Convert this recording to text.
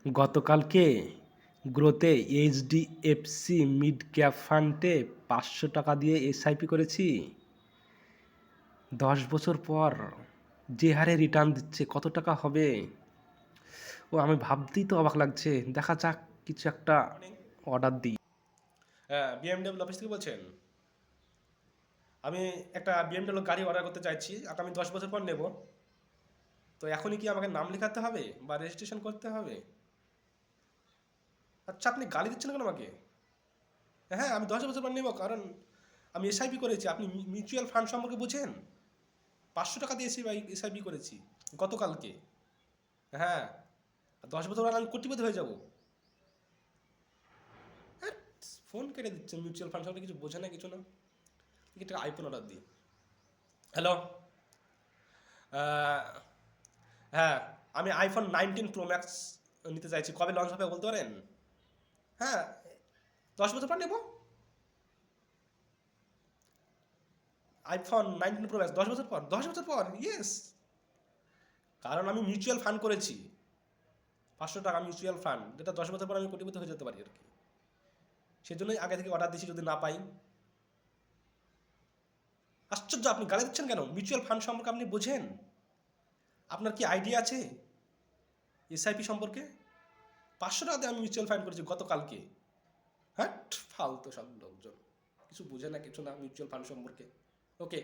গতকালকে গ্রোতে HDFC mid cap ফান্ডে 500 টাকা দিয়ে এসআইপি করেছি। 10 বছর পর যে হারে রিটার্ন দিচ্ছে, কত টাকা হবে ও আমি ভাবতেই তো অবাক লাগছে। দেখা যাক, কিছু একটা অর্ডার দিই। হ্যাঁ, বিএমডব্লিউ অফিস থেকে বলছেন? আমি একটা বিএমডব্লিউ গাড়ি অর্ডার করতে চাইছি, আগামী 10 বছর পর নেব। তো এখনই কি আমাকে নাম লেখাতে হবে বা রেজিস্ট্রেশন করতে হবে? আচ্ছা, আপনি গালি দিচ্ছেন কেন আমাকে? হ্যাঁ, আমি 10 বছর পর নেব, কারণ আমি এসআইপি করেছি। আপনি মিউচুয়াল ফান্ড সম্পর্কে বুঝেন? 500 টাকা দিয়ে এসআইপি করেছি গতকালকে। হ্যাঁ, 10 বছর পর আমি কোটিপতি হয়ে যাব। হ্যাঁ, ফোন কেটে দিচ্ছে। মিউচুয়াল ফান্ড সম্পর্কে কিছু বোঝে না, কিছু না। একটা আইফোন অর্ডার দিই। হ্যালো। হ্যাঁ, আমি আইফোন 19 প্রো ম্যাক্স নিতে চাইছি। কবে লঞ্চ হবে বলতে পারেন? হ্যাঁ, 10 বছর পর নেব। আইফোন 19 প্রো ম্যাক্স 10 বছর পর, 10 বছর পর, ইয়েস। কারণ আমি মিউচুয়াল ফান্ড করেছি। 500 টাকা মিউচুয়াল ফান্ড, যেটা 10 বছর পর আমি কোটিপতি হয়ে যেতে পারি আর কি। সেজন্যই আগে থেকে অর্ডার দিচ্ছি, যদি না পাই। আশ্চর্য, আপনি গালি দিচ্ছেন কেন? মিউচুয়াল ফান্ড সম্পর্কে আপনি বোঝেন? আপনার কি আইডিয়া আছে এসআইপি সম্পর্কে? 500 টাকা দিয়ে আমি মিউচুয়াল ফান্ড করেছি গতকালকে। হ্যাঁ, ফালতু সব লোকজন, কিছু বোঝে না, কিছু না মিউচুয়াল ফান্ড সম্পর্কে। ওকে।